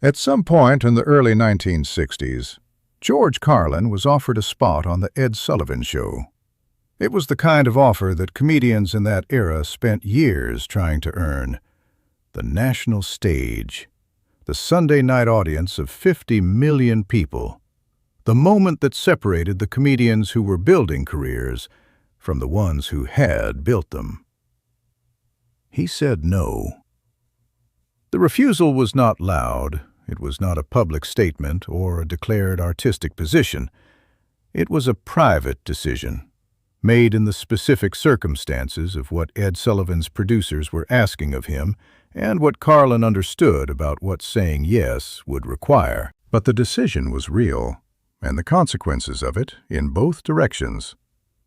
At some point in the early 1960s, George Carlin was offered a spot on the Ed Sullivan Show. It was the kind of offer that comedians in that era spent years trying to earn. The national stage, the Sunday night audience of 50 million people, the moment that separated the comedians who were building careers from the ones who had built them. He said no. The refusal was not loud. It was not a public statement or a declared artistic position. It was a private decision, made in the specific circumstances of what Ed Sullivan's producers were asking of him and what Carlin understood about what saying yes would require. But the decision was real, and the consequences of it in both directions,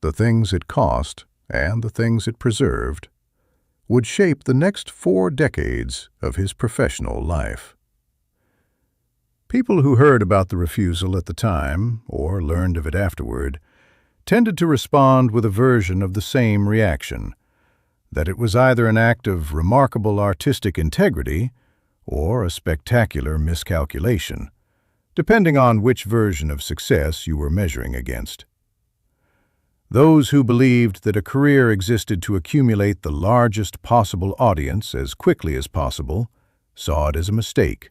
the things it cost and the things it preserved, would shape the next 4 decades of his professional life. People who heard about the refusal at the time, or learned of it afterward, tended to respond with a version of the same reaction, that it was either an act of remarkable artistic integrity or a spectacular miscalculation, depending on which version of success you were measuring against. Those who believed that a career existed to accumulate the largest possible audience as quickly as possible saw it as a mistake.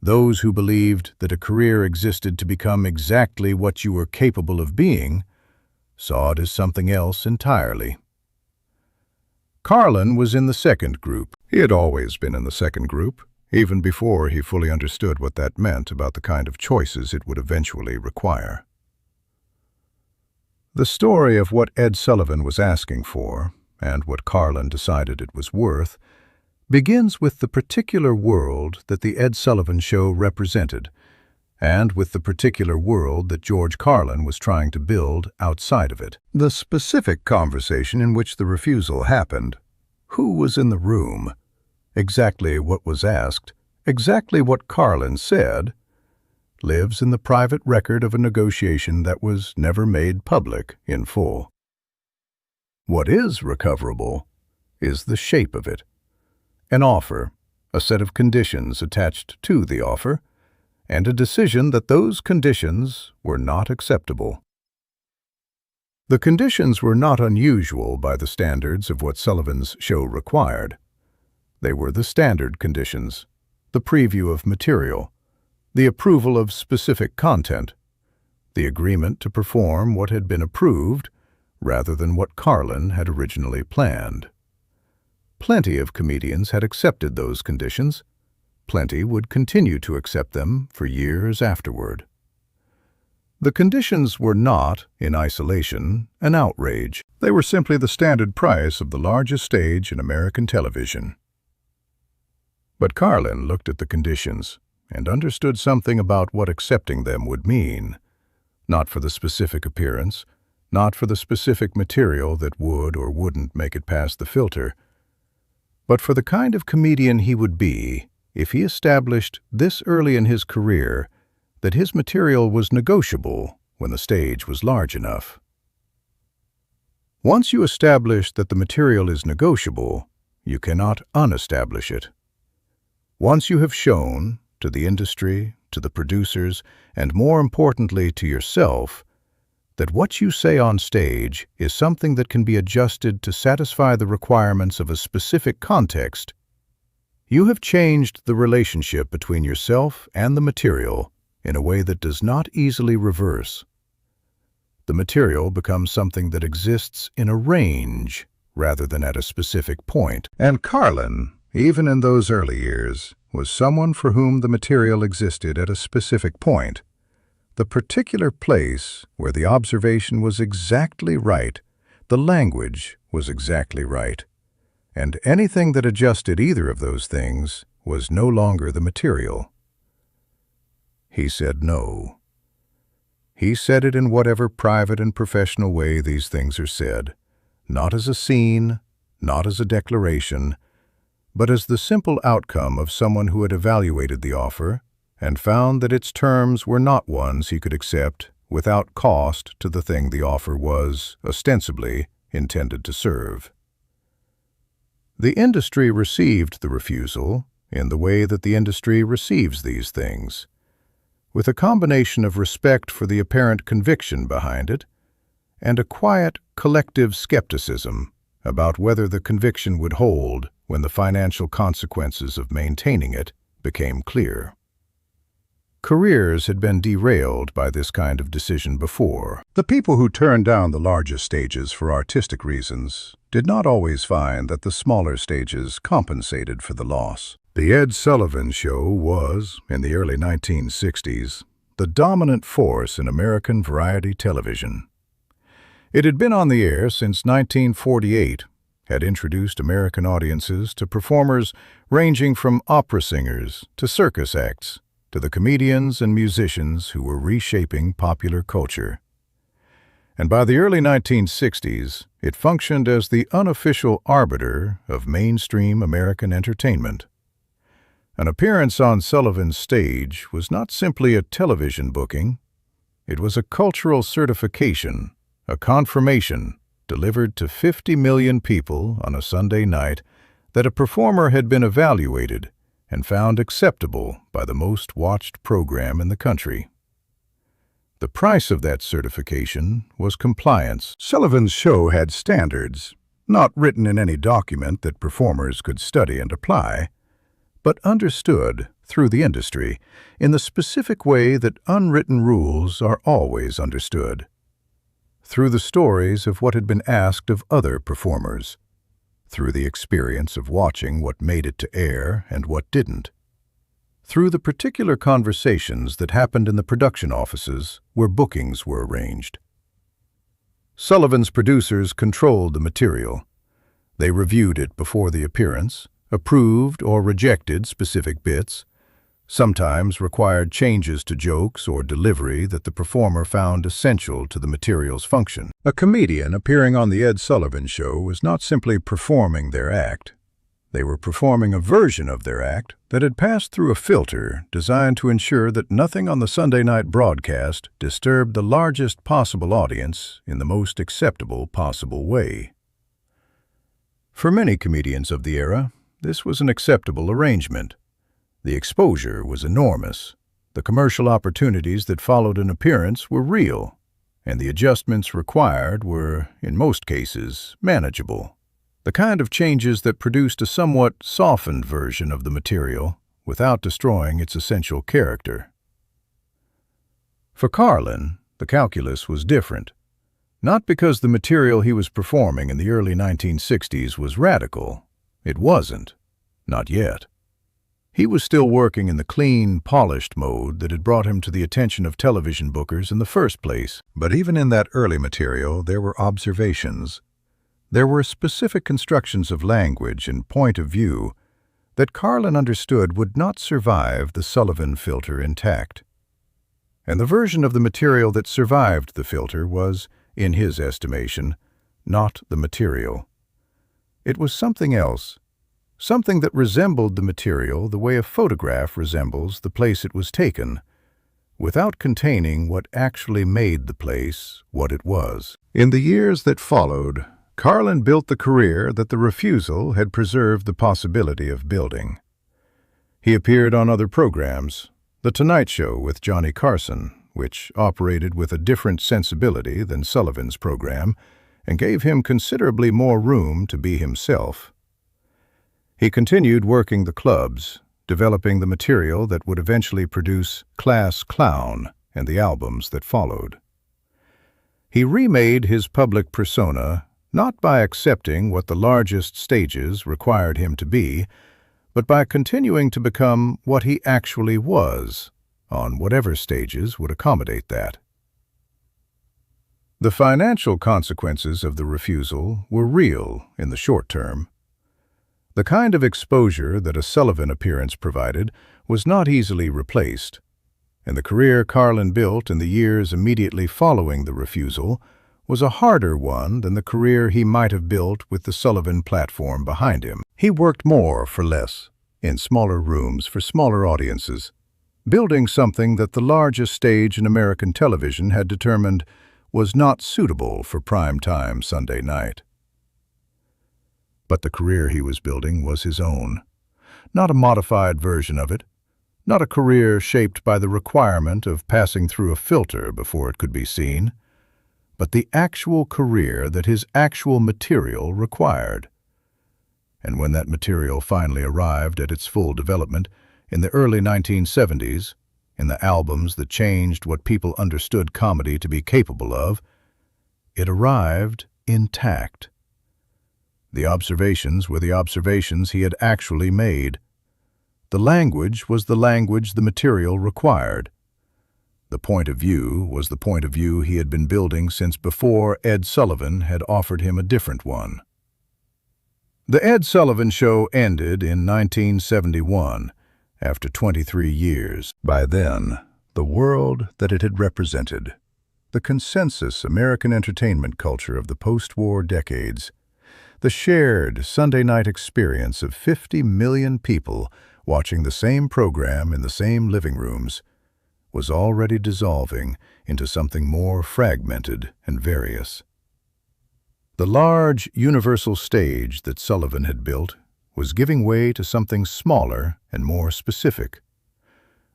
Those who believed that a career existed to become exactly what you were capable of being saw it as something else entirely. Carlin was in the second group. He had always been in the second group, even before he fully understood what that meant about the kind of choices it would eventually require. The story of what Ed Sullivan was asking for, and what Carlin decided it was worth, begins with the particular world that the Ed Sullivan Show represented, and with the particular world that George Carlin was trying to build outside of it. The specific conversation in which the refusal happened, who was in the room, exactly what was asked, exactly what Carlin said, lives in the private record of a negotiation that was never made public in full. What is recoverable is the shape of it. An offer, a set of conditions attached to the offer, and a decision that those conditions were not acceptable. The conditions were not unusual by the standards of what Sullivan's show required. They were the standard conditions, the preview of material, the approval of specific content, the agreement to perform what had been approved rather than what Carlin had originally planned. Plenty of comedians had accepted those conditions. Plenty would continue to accept them for years afterward. The conditions were not, in isolation, an outrage. They were simply the standard price of the largest stage in American television. But Carlin looked at the conditions and understood something about what accepting them would mean, not for the specific appearance, not for the specific material that would or wouldn't make it past the filter, but for the kind of comedian he would be if he established this early in his career that his material was negotiable when the stage was large enough. Once you establish that the material is negotiable, you cannot unestablish it. Once you have shown, to the industry, to the producers, and more importantly to yourself, that what you say on stage is something that can be adjusted to satisfy the requirements of a specific context, you have changed the relationship between yourself and the material in a way that does not easily reverse. The material becomes something that exists in a range rather than at a specific point. And Carlin, even in those early years, was someone for whom the material existed at a specific point, the particular place where the observation was exactly right, the language was exactly right, and anything that adjusted either of those things was no longer the material. He said no. He said it in whatever private and professional way these things are said, not as a scene, not as a declaration, but as the simple outcome of someone who had evaluated the offer and found that its terms were not ones he could accept without cost to the thing the offer was, ostensibly, intended to serve. The industry received the refusal in the way that the industry receives these things, with a combination of respect for the apparent conviction behind it and a quiet, collective skepticism about whether the conviction would hold when the financial consequences of maintaining it became clear. Careers had been derailed by this kind of decision before. The people who turned down the largest stages for artistic reasons did not always find that the smaller stages compensated for the loss. The Ed Sullivan Show was, in the early 1960s, the dominant force in American variety television. It had been on the air since 1948, had introduced American audiences to performers ranging from opera singers to circus acts, to the comedians and musicians who were reshaping popular culture. And by the early 1960s, it functioned as the unofficial arbiter of mainstream American entertainment. An appearance on Sullivan's stage was not simply a television booking. It was a cultural certification, a confirmation delivered to 50 million people on a Sunday night that a performer had been evaluated and found acceptable by the most watched program in the country. The price of that certification was compliance. Sullivan's show had standards, not written in any document that performers could study and apply, but understood through the industry in the specific way that unwritten rules are always understood. Through the stories of what had been asked of other performers, through the experience of watching what made it to air and what didn't, through the particular conversations that happened in the production offices where bookings were arranged. Sullivan's producers controlled the material. They reviewed it before the appearance, approved or rejected specific bits, sometimes required changes to jokes or delivery that the performer found essential to the material's function. A comedian appearing on The Ed Sullivan Show was not simply performing their act. They were performing a version of their act that had passed through a filter designed to ensure that nothing on the Sunday night broadcast disturbed the largest possible audience in the most acceptable possible way. For many comedians of the era, this was an acceptable arrangement. The exposure was enormous. The commercial opportunities that followed an appearance were real, and the adjustments required were, in most cases, manageable. The kind of changes that produced a somewhat softened version of the material without destroying its essential character. For Carlin, the calculus was different. Not because the material he was performing in the early 1960s was radical. It wasn't. Not yet. He was still working in the clean, polished mode that had brought him to the attention of television bookers in the first place. But even in that early material, there were observations. There were specific constructions of language and point of view that Carlin understood would not survive the Sullivan filter intact. And the version of the material that survived the filter was, in his estimation, not the material. It was something else. Something that resembled the material the way a photograph resembles the place it was taken, without containing what actually made the place what it was. In the years that followed, Carlin built the career that the refusal had preserved the possibility of building. He appeared on other programs, The Tonight Show with Johnny Carson, which operated with a different sensibility than Sullivan's program and gave him considerably more room to be himself. He continued working the clubs, developing the material that would eventually produce Class Clown and the albums that followed. He remade his public persona not by accepting what the largest stages required him to be, but by continuing to become what he actually was, on whatever stages would accommodate that. The financial consequences of the refusal were real in the short term. The kind of exposure that a Sullivan appearance provided was not easily replaced, and the career Carlin built in the years immediately following the refusal was a harder one than the career he might have built with the Sullivan platform behind him. He worked more for less, in smaller rooms for smaller audiences, building something that the largest stage in American television had determined was not suitable for prime-time Sunday night. But the career he was building was his own, not a modified version of it, not a career shaped by the requirement of passing through a filter before it could be seen, but the actual career that his actual material required. And when that material finally arrived at its full development, in the early 1970s, in the albums that changed what people understood comedy to be capable of, it arrived intact. The observations were the observations he had actually made. The language was the language the material required. The point of view was the point of view he had been building since before Ed Sullivan had offered him a different one. The Ed Sullivan Show ended in 1971, after 23 years. By then, the world that it had represented, the consensus American entertainment culture of the post-war decades, the shared Sunday night experience of 50 million people watching the same program in the same living rooms, was already dissolving into something more fragmented and various. The large, universal stage that Sullivan had built was giving way to something smaller and more specific.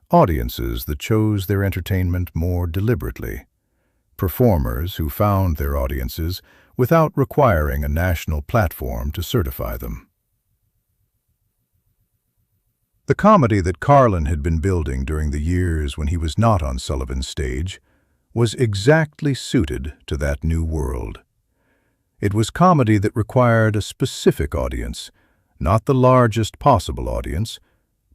Audiences that chose their entertainment more deliberately. Performers who found their audiences without requiring a national platform to certify them. The comedy that Carlin had been building during the years when he was not on Sullivan's stage was exactly suited to that new world. It was comedy that required a specific audience, not the largest possible audience,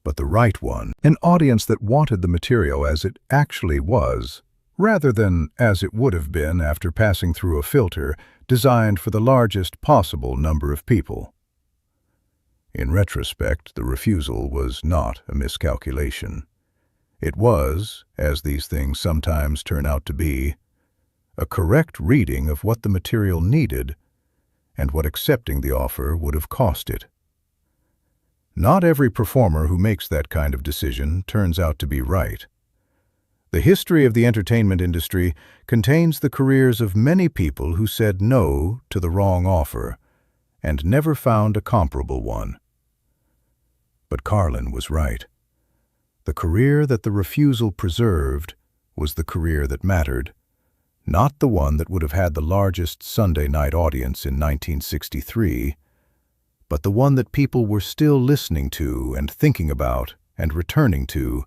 but the right one, an audience that wanted the material as it actually was, rather than as it would have been after passing through a filter designed for the largest possible number of people. In retrospect, the refusal was not a miscalculation. It was, as these things sometimes turn out to be, a correct reading of what the material needed and what accepting the offer would have cost it. Not every performer who makes that kind of decision turns out to be right. The history of the entertainment industry contains the careers of many people who said no to the wrong offer and never found a comparable one. But Carlin was right. The career that the refusal preserved was the career that mattered, not the one that would have had the largest Sunday night audience in 1963, but the one that people were still listening to and thinking about and returning to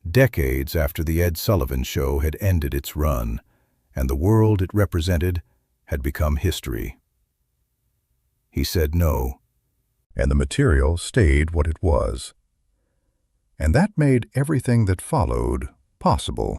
decades after the Ed Sullivan Show had ended its run and the world it represented had become history. He said no, and the material stayed what it was. And that made everything that followed possible.